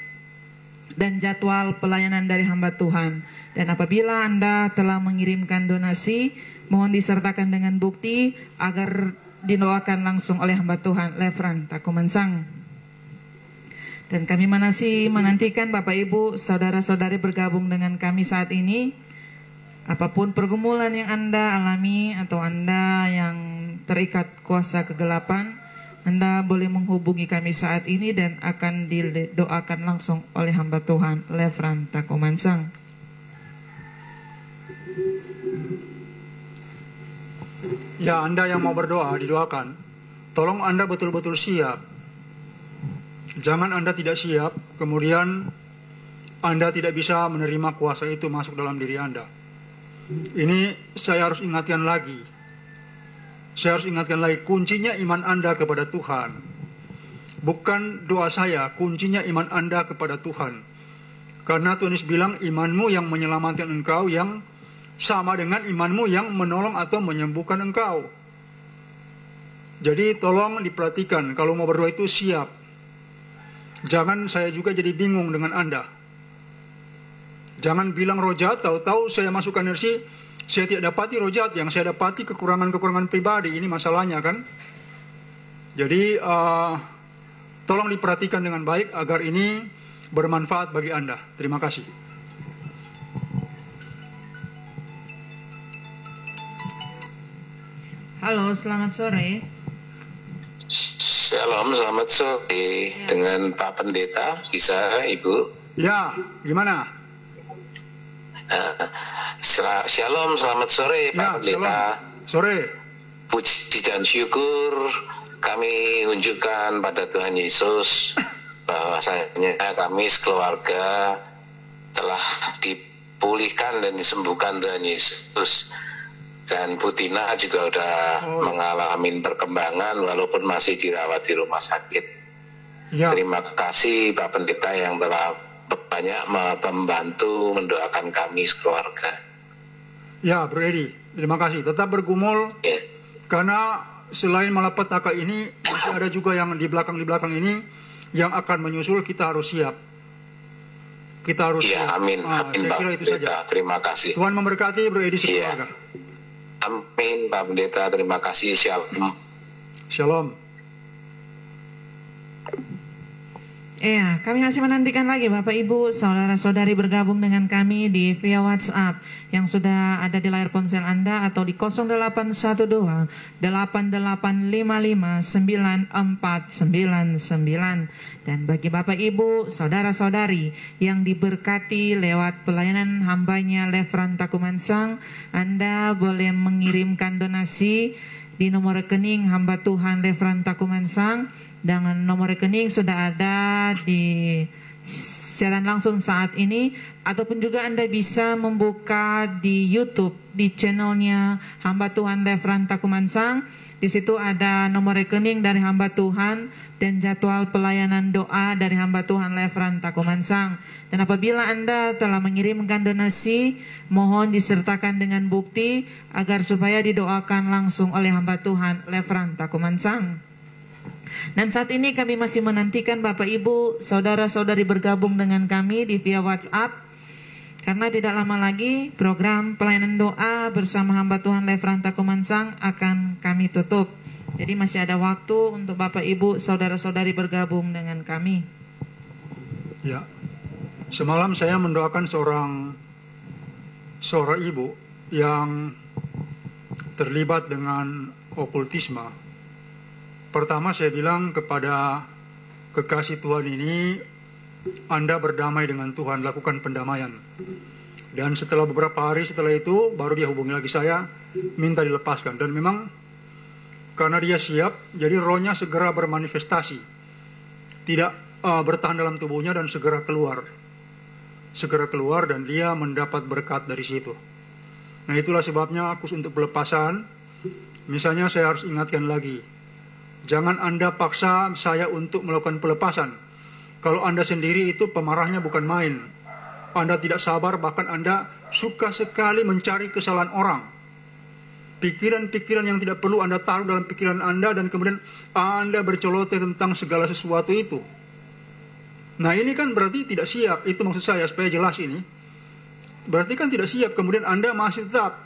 dan jadwal pelayanan dari hamba Tuhan. Dan apabila Anda telah mengirimkan donasi, mohon disertakan dengan bukti agar didoakan langsung oleh hamba Tuhan Lefran Takumansang. Dan kami masih menantikan Bapak Ibu, saudara-saudari bergabung dengan kami saat ini. Apapun pergumulan yang Anda alami atau Anda yang terikat kuasa kegelapan, Anda boleh menghubungi kami saat ini dan akan didoakan langsung oleh hamba Tuhan Lefran Takumansang. Ya, Anda yang mau berdoa, didoakan. Tolong Anda betul-betul siap. Jangan Anda tidak siap, kemudian Anda tidak bisa menerima kuasa itu masuk dalam diri Anda. Ini saya harus ingatkan lagi. Saya harus ingatkan lagi, kuncinya iman Anda kepada Tuhan. Bukan doa saya, kuncinya iman Anda kepada Tuhan. Karena Tuhan Yesus bilang, imanmu yang menyelamatkan engkau, yang sama dengan imanmu yang menolong atau menyembuhkan engkau. Jadi tolong diperhatikan, kalau mau berdoa itu siap. Jangan saya juga jadi bingung dengan Anda. Jangan bilang roh jahat, tahu-tahu saya masukkan energi, saya tidak dapati roh jahat, yang saya dapati kekurangan-kekurangan pribadi. Ini masalahnya kan. Jadi tolong diperhatikan dengan baik agar ini bermanfaat bagi Anda. Terima kasih. Halo, selamat sore. Shalom, selamat sore dengan Pak Pendeta, bisa Ibu? Ya, gimana? Shalom, selamat sore Pak Pendeta. Shalom. Sore. Puji dan syukur kami unjukkan pada Tuhan Yesus bahwasanya kami sekeluarga telah dipulihkan dan disembuhkan Tuhan Yesus. Dan Bu Tina juga udah mengalami perkembangan walaupun masih dirawat di rumah sakit. Ya. Terima kasih Pak Pendeta yang telah banyak membantu mendoakan kami sekeluarga. Ya, Bro Edi, terima kasih. Tetap bergumul, karena selain malapetaka ini masih ada juga yang di belakang ini yang akan menyusul. Kita harus siap. Kita harus siap. Amin. Amin, saya kira itu saja. Terima kasih. Tuhan memberkati Bro Edi sekeluarga. Amin, Pak Pendeta. Terima kasih. Shalom. Shalom. Iya, kami masih menantikan lagi Bapak Ibu, saudara-saudari bergabung dengan kami di via WhatsApp yang sudah ada di layar ponsel Anda atau di 0812 8855 9499. Dan bagi Bapak Ibu, saudara-saudari yang diberkati lewat pelayanan hambanya Lefran Takumansang, Anda boleh mengirimkan donasi di nomor rekening hamba Tuhan Lefran Takumansang. Dengan nomor rekening sudah ada di siaran langsung saat ini, ataupun juga Anda bisa membuka di YouTube di channelnya hamba Tuhan Lefran Takumansang. Di situ ada nomor rekening dari hamba Tuhan dan jadwal pelayanan doa dari hamba Tuhan Lefran Takumansang. Dan apabila Anda telah mengirimkan donasi, mohon disertakan dengan bukti agar supaya didoakan langsung oleh hamba Tuhan Lefran Takumansang. Dan saat ini kami masih menantikan Bapak Ibu, saudara-saudari bergabung dengan kami di via WhatsApp. Karena tidak lama lagi program pelayanan doa bersama hamba Tuhan Lefran Takumansang akan kami tutup. Jadi masih ada waktu untuk Bapak Ibu, saudara-saudari bergabung dengan kami. Ya, semalam saya mendoakan seorang ibu yang terlibat dengan okultisme. Pertama saya bilang kepada kekasih Tuhan ini, Anda berdamai dengan Tuhan, lakukan pendamaian. Dan setelah beberapa hari setelah itu, baru dia hubungi lagi saya, minta dilepaskan. Dan memang karena dia siap, jadi rohnya segera bermanifestasi. Tidak bertahan dalam tubuhnya dan segera keluar. Segera keluar dan dia mendapat berkat dari situ. Nah itulah sebabnya khusus untuk pelepasan, misalnya saya harus ingatkan lagi, jangan Anda paksa saya untuk melakukan pelepasan. Kalau Anda sendiri itu pemarahnya bukan main. Anda tidak sabar, bahkan Anda suka sekali mencari kesalahan orang. Pikiran-pikiran yang tidak perlu Anda taruh dalam pikiran Anda, dan kemudian Anda berceloteh tentang segala sesuatu itu. Nah ini kan berarti tidak siap, itu maksud saya supaya jelas ini. Berarti kan tidak siap, kemudian Anda masih tetap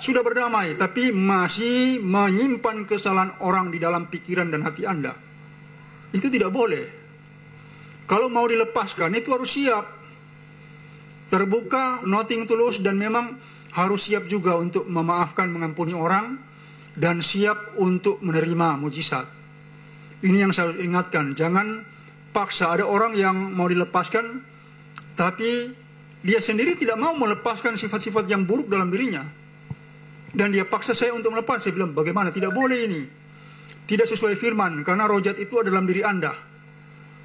sudah berdamai, tapi masih menyimpan kesalahan orang di dalam pikiran dan hati Anda. Itu tidak boleh. Kalau mau dilepaskan itu harus siap, terbuka, nothing tulus, dan memang harus siap juga untuk memaafkan, mengampuni orang, dan siap untuk menerima mujizat. Ini yang saya ingatkan, jangan paksa. Ada orang yang mau dilepaskan, tapi dia sendiri tidak mau melepaskan sifat-sifat yang buruk dalam dirinya. Dan dia paksa saya untuk melepas. Saya bilang, bagaimana? Tidak boleh ini. Tidak sesuai firman, karena roh jahat itu ada dalam diri Anda.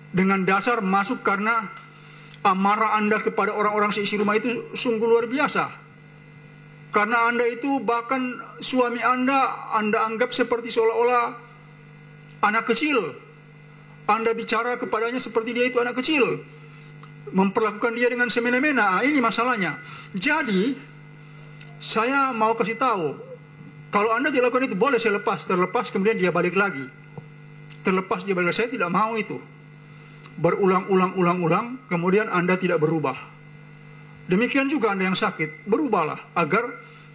Dengan dasar masuk karena amarah Anda kepada orang-orang seisi rumah itu sungguh luar biasa. Karena Anda itu bahkan suami Anda anggap seperti seolah-olah anak kecil. Anda bicara kepadanya seperti dia itu anak kecil. Memperlakukan dia dengan semena-mena. Ini masalahnya. Jadi saya mau kasih tahu, kalau Anda dilakukan itu boleh saya lepas. Terlepas kemudian dia balik lagi. Terlepas dia balik lagi. Saya tidak mau itu. Berulang-ulang, kemudian Anda tidak berubah. Demikian juga Anda yang sakit, berubahlah agar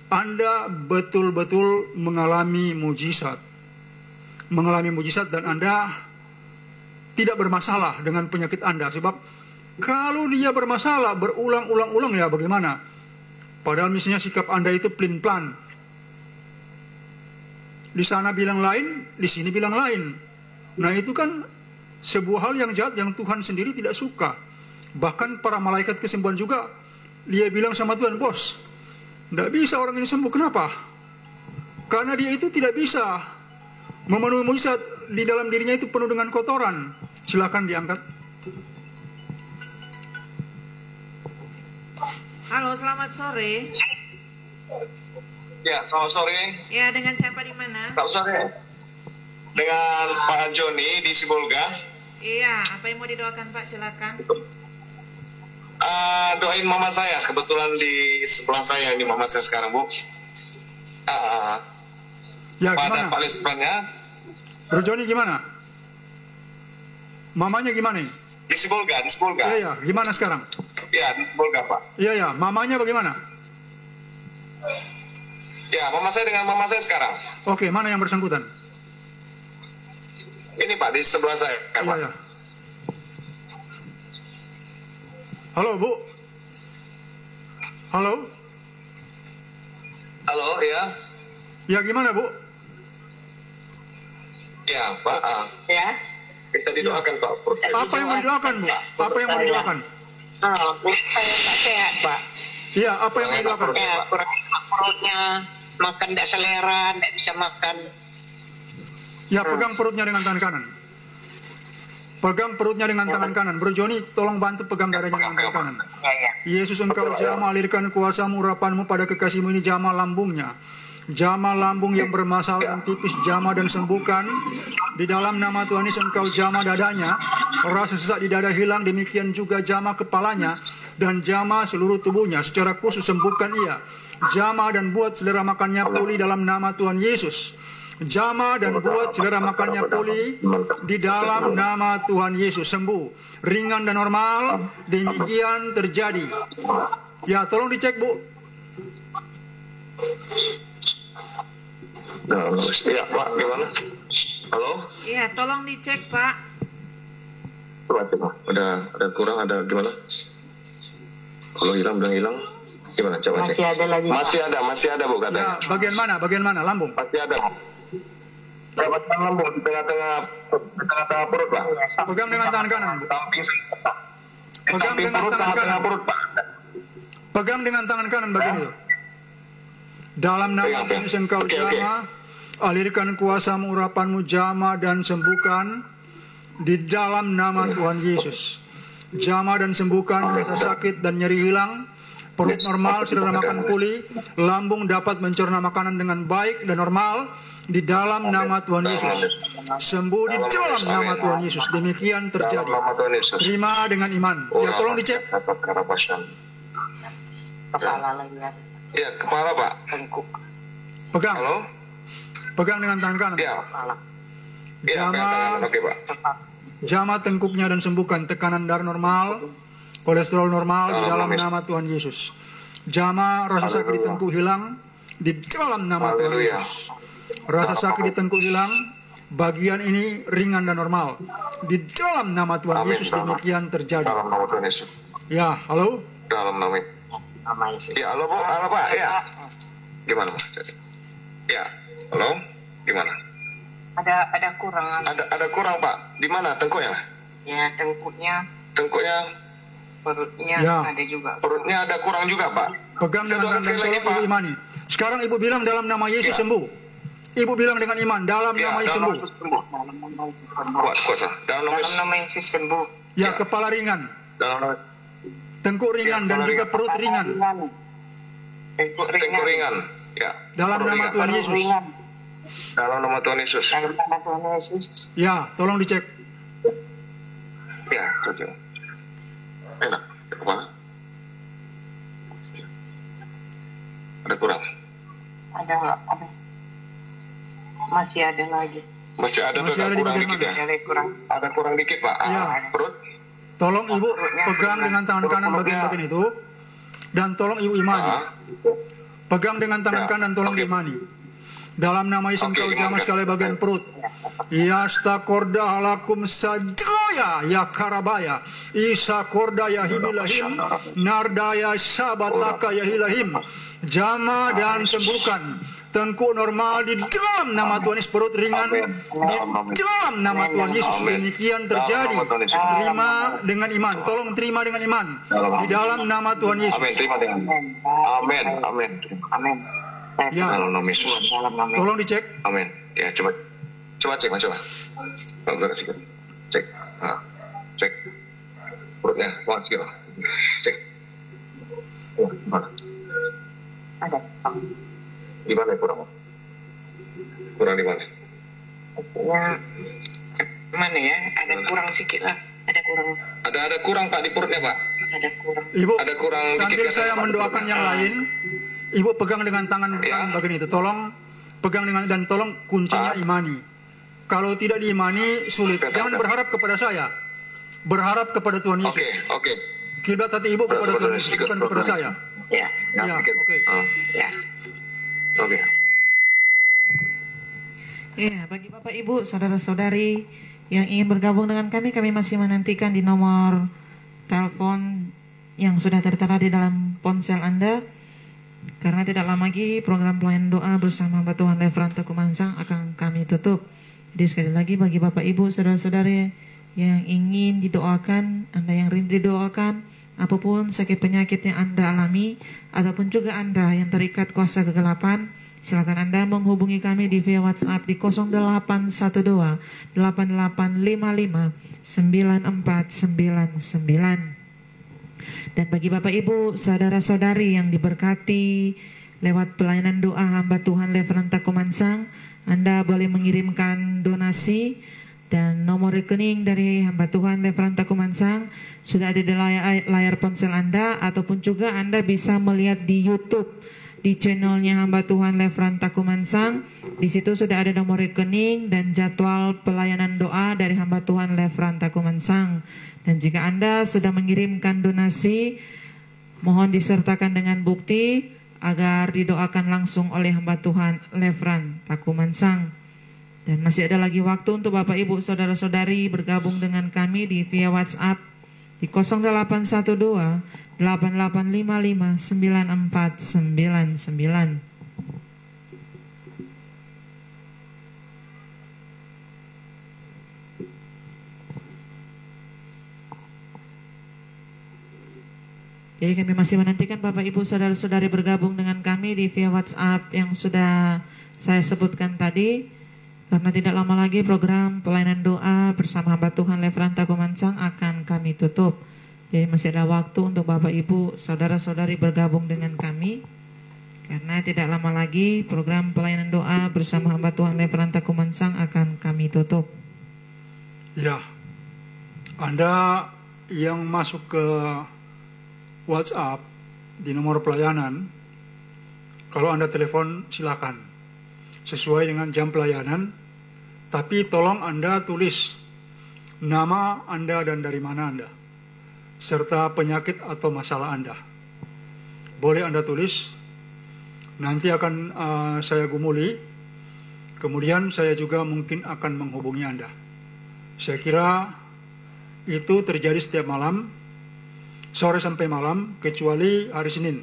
Anda betul-betul mengalami mujizat. Mengalami mujizat dan Anda tidak bermasalah dengan penyakit Anda. Sebab kalau dia bermasalah berulang-ulang ya bagaimana? Padahal misalnya sikap Anda itu pelin-pelan. Di sana bilang lain, di sini bilang lain. Nah itu kan sebuah hal yang jahat yang Tuhan sendiri tidak suka. Bahkan para malaikat kesembuhan juga, dia bilang sama Tuhan, bos, tidak bisa orang ini sembuh. Kenapa? Karena dia itu tidak bisa memenuhi mujizat. Di dalam dirinya itu penuh dengan kotoran. Silakan diangkat. Halo, selamat sore. Ya, selamat sore. Ya, dengan siapa di mana? Selamat sore. Dengan Pak Joni di Sibolga. Iya, apa yang mau didoakan Pak? Silakan. Doain mama saya, kebetulan di sebelah saya ini mama saya sekarang, Bu. Ya, pada gimana? Pak Lespannya. Bro Joni gimana? Mamanya gimana? Di Sibolga, di Sibolga. Iya, ya, gimana sekarang? Ya, di Sibolga, Pak. Iya, ya, mamanya bagaimana? Ya, mama saya dengan mama saya sekarang. Oke, mana yang bersangkutan? Ini Pak, di sebelah saya, Pak. Iya, ya. Halo, Bu. Halo. Halo, ya. Ya, gimana, Bu? Ya, Pak. Ya. Kita didoakan, Pak. Apa yang mau didoakan, Bu? Apa yang mau didoakan? Saya tak sehat, Pak. Iya, apa yang mau didoakan? Ya, kurang enak perutnya, makan tidak selera, tidak bisa makan. Ya, pegang perutnya dengan tangan kanan. Pegang perutnya dengan tangan kanan. Bro Joni, tolong bantu pegang dadanya dengan tangan kanan. Yesus, Engkau jamah, alirkan kuasamu, urapanmu pada kekasihmu ini, jamah lambungnya. Jamah lambung yang bermasalah dan tipis, jamah dan sembuhkan. Di dalam nama Tuhan Yesus, Engkau jamah dadanya. Rasa sesak di dada hilang, demikian juga jamah kepalanya. Dan jamah seluruh tubuhnya. Secara khusus sembuhkan ia. Jamah dan buat selera makannya pulih dalam nama Tuhan Yesus. Jamah dan buat selera makannya pulih di dalam nama Tuhan Yesus. Sembuh, ringan dan normal. Demikian terjadi. Ya, tolong dicek, Bu. Ya, Pak, gimana? Halo? Iya, tolong dicek, Pak. Coba. Ada kurang, ada gimana? Kalau hilang, udah hilang. Gimana? Coba cek. Masih ada lagi. Masih ada Bu Ya, katanya. bagian mana? Lambung. Masih ada. Dapatkan lambung di tengah-tengah perut, Pak. Pegang dengan tangan kanan, Bu. Samping Pegang dengan tangan tengah-tengah kanan. perut, Pak. Pegang dengan tangan kanan bagian itu. Dalam nama Pegang. Yesus engkau Oke. jama, alirkan kuasa-Mu, urapan-Mu, jama dan sembuhkan di dalam nama Tuhan Yesus. Jama dan sembuhkan rasa sakit dan nyeri hilang, perut normal, saudara makan pulih, lambung dapat mencerna makanan dengan baik dan normal di dalam nama Tuhan Yesus. Sembuh di dalam nama Tuhan Yesus. Demikian Dalam terjadi. nama Tuhan Yesus. Terima dengan iman. Ya, tolong dicek. Kepala lagi ada. Ya, kepala Pak. Tengkuk. Pegang. Halo? Pegang dengan tangan kanan. Ya. Kepala. Ya, Jama, oke Pak. jama tengkuknya dan sembuhkan. Tekanan darah normal, kolesterol normal di dalam nama Tuhan Yesus. Jama rasa sakit di tengkuk hilang di dalam nama Tuhan Haleluya. Yesus. Rasa sakit di tengkuk hilang, bagian ini ringan dan normal di dalam nama Tuhan Amin. Yesus. Demikian terjadi. Dalam nama Tuhan Yesus. Ya, halo. Dalam nama. Nama Yesus. Ya, halo Pak. Ya. Gimana Pak? Ya, halo. Gimana? Ada kurang. Ada kurang Pak. Di mana tengkuknya? Ya, tengkuknya, Tengkuknya, perutnya Ya. ada juga. perutnya ada kurang juga Pak. Pegang dengan tangan Sekali lagi, tolong ibu Pak. imani. Sekarang ibu bilang dalam nama Yesus Ya. sembuh. Ibu bilang dengan iman dalam Ya, nama Yesus dalam sembuh. Dalam nama Yesus sembuh. Kuat. Dalam nama Dalam nama Yesus sembuh. Ya, Ya. kepala ringan, dalam nama tengkuk ringan dan kepala juga ringan. perut ringan. Tengkuk tengkuk ringan. Ya. Dalam perut nama ringan. Tuhan Yesus. ringan. Dalam nama Tuhan Yesus. Dalam nama Tuhan Yesus. Ya, tolong dicek. Ya, betul. Enak. Ya, kepala. Ada kurang. Ada nggak? Ada. Masih ada lagi. Masih ada Masih ada di kurang bagian dikit mana? ya. Ada kurang. Ada kurang dikit Pak. Ya. Perut. Tolong ibu pegang dengan tangan kanan bagian-bagian itu. Dan tolong ibu imani. Ah. Pegang dengan tangan Ya, kanan, tolong oke. diimani. Dalam nama Yesus Oke, engkau jama oke. sekali bagian perut. Yasta korda halakum sadaya ya karabaya. Isa korda ya hibilahim. Nardaya sabataka ya hilahim. Jama dan sembuhkan. Tengkuk normal di dalam nama Tuhan Yesus, perut ringan di dalam nama Tuhan Yesus. Demikian terjadi. Terima dengan iman. Tolong terima dengan iman. Di dalam nama Tuhan Yesus. Amin. Terima dengan. Amin. Amin. Amin. Ya. Dalam nama Yesus. Dalam nama Tolong dicek. Amin. Ya, coba cek Mas, coba. Kalau sedikit. Cek. Nah, cek. Perutnya, kuat sedikit. Cek. Oh, gimana? ada. Di mana kurang? Kurang di mana? Ya, mana ya? Ada kurang sedikit lah. Ada kurang. Ada kurang Pak di perutnya Pak. Ada kurang. Ibu, Ada kurang sambil dikit, saya Pak. mendoakan yang lain, ibu pegang dengan tangan Ya. bagian itu. Tolong pegang dengan dan tolong kuncinya imani. Kalau tidak diimani sulit. Oke, Jangan oke. berharap kepada saya. Berharap kepada Tuhan Yesus. Oke. Kiblat hati ibu kepada Tuhan Yesus, bukan kepada saya. Ya. Ya, sedikit. oke. Ya. Oke. Ya, bagi Bapak Ibu, saudara-saudari yang ingin bergabung dengan kami masih menantikan di nomor telepon yang sudah tertera di dalam ponsel Anda. Karena tidak lama lagi program pelayanan doa bersama hamba Tuhan Lefran Takumansang akan kami tutup. Jadi sekali lagi bagi Bapak Ibu, saudara-saudari yang ingin didoakan, Anda yang rindu didoakan, apapun sakit penyakit yang Anda alami, ataupun juga Anda yang terikat kuasa kegelapan, silakan Anda menghubungi kami di via WhatsApp di 0812 8855 9499. Dan bagi Bapak Ibu, saudara-saudari yang diberkati lewat pelayanan doa hamba Tuhan Lefran Takumansang, Anda boleh mengirimkan donasi dan nomor rekening dari hamba Tuhan Lefran Takumansang sudah ada di layar ponsel Anda, ataupun juga Anda bisa melihat di YouTube di channelnya hamba Tuhan Lefran Takumansang. Di situ sudah ada nomor rekening dan jadwal pelayanan doa dari hamba Tuhan Lefran Takumansang. Dan jika Anda sudah mengirimkan donasi, mohon disertakan dengan bukti agar didoakan langsung oleh hamba Tuhan Lefran Takumansang. Dan masih ada lagi waktu untuk Bapak Ibu Saudara-saudari bergabung dengan kami di via WhatsApp di 0812 8855 9499. Jadi kami masih menantikan Bapak Ibu Saudara-saudari bergabung dengan kami di via WhatsApp yang sudah saya sebutkan tadi. Karena tidak lama lagi program pelayanan doa bersama hamba Tuhan Lefranta Kumansang akan kami tutup. Jadi masih ada waktu untuk Bapak Ibu Saudara-saudari bergabung dengan kami. Karena tidak lama lagi program pelayanan doa bersama hamba Tuhan Lefranta Kumansang akan kami tutup. Ya, Anda yang masuk ke WhatsApp di nomor pelayanan, kalau Anda telepon silakan sesuai dengan jam pelayanan, tapi tolong Anda tulis nama Anda dan dari mana Anda, serta penyakit atau masalah Anda. Boleh Anda tulis, nanti akan saya gumuli, kemudian saya juga mungkin akan menghubungi Anda. Saya kira itu terjadi setiap malam, sore sampai malam, kecuali hari Senin.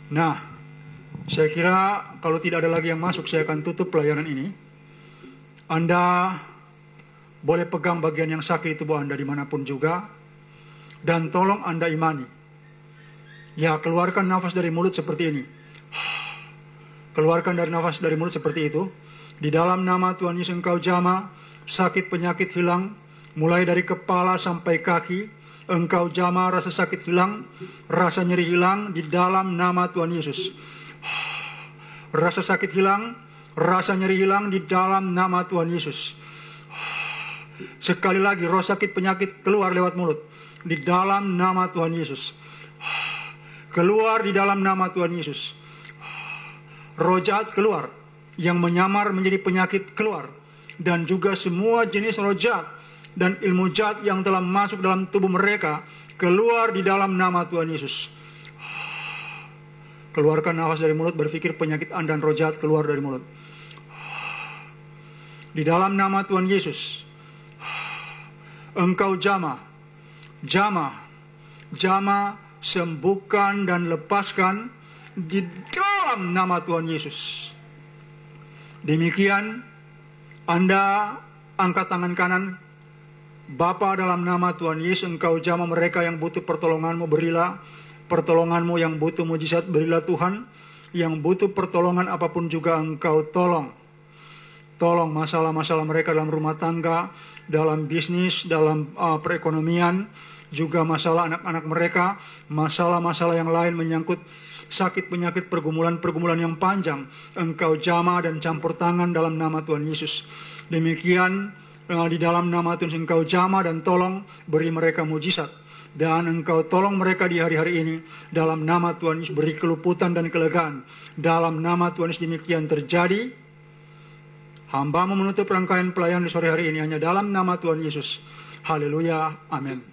Nah, saya kira kalau tidak ada lagi yang masuk, saya akan tutup pelayanan ini. Anda boleh pegang bagian yang sakit tubuh Anda dimanapun juga, dan tolong Anda imani. Ya, keluarkan nafas dari mulut seperti ini. Keluarkan dari nafas dari mulut seperti itu. Di dalam nama Tuhan Yesus engkau jamah, sakit penyakit hilang, mulai dari kepala sampai kaki. Engkau jamah, rasa sakit hilang, rasa nyeri hilang di dalam nama Tuhan Yesus. Rasa sakit hilang, rasa nyeri hilang di dalam nama Tuhan Yesus. Sekali lagi, roh sakit penyakit keluar lewat mulut di dalam nama Tuhan Yesus. Keluar di dalam nama Tuhan Yesus. Roh jahat keluar, yang menyamar menjadi penyakit keluar, dan juga semua jenis roh jahat dan ilmu jahat yang telah masuk dalam tubuh mereka keluar di dalam nama Tuhan Yesus. Keluarkan nafas dari mulut, berpikir penyakit Anda dan roh jahat keluar dari mulut. Di dalam nama Tuhan Yesus, engkau jamah, sembuhkan dan lepaskan di dalam nama Tuhan Yesus. Demikian, Anda angkat tangan kanan. Bapa, dalam nama Tuhan Yesus, engkau jamah mereka yang butuh pertolongan-Mu, berilah pertolongan-Mu, yang butuh mujizat berilah Tuhan, yang butuh pertolongan apapun juga engkau tolong. Tolong masalah-masalah mereka dalam rumah tangga, dalam bisnis, dalam perekonomian, juga masalah anak-anak mereka, masalah-masalah yang lain menyangkut sakit, penyakit, pergumulan-pergumulan yang panjang. Engkau jamah dan campur tangan dalam nama Tuhan Yesus. Demikian, di dalam nama Tuhan engkau jamah dan tolong beri mereka mujizat, dan engkau tolong mereka di hari-hari ini dalam nama Tuhan Yesus, beri keluputan dan kelegaan dalam nama Tuhan Yesus. Demikian terjadi. Hamba-Mu menutup rangkaian pelayanan di sore hari ini hanya dalam nama Tuhan Yesus. Haleluya, amin.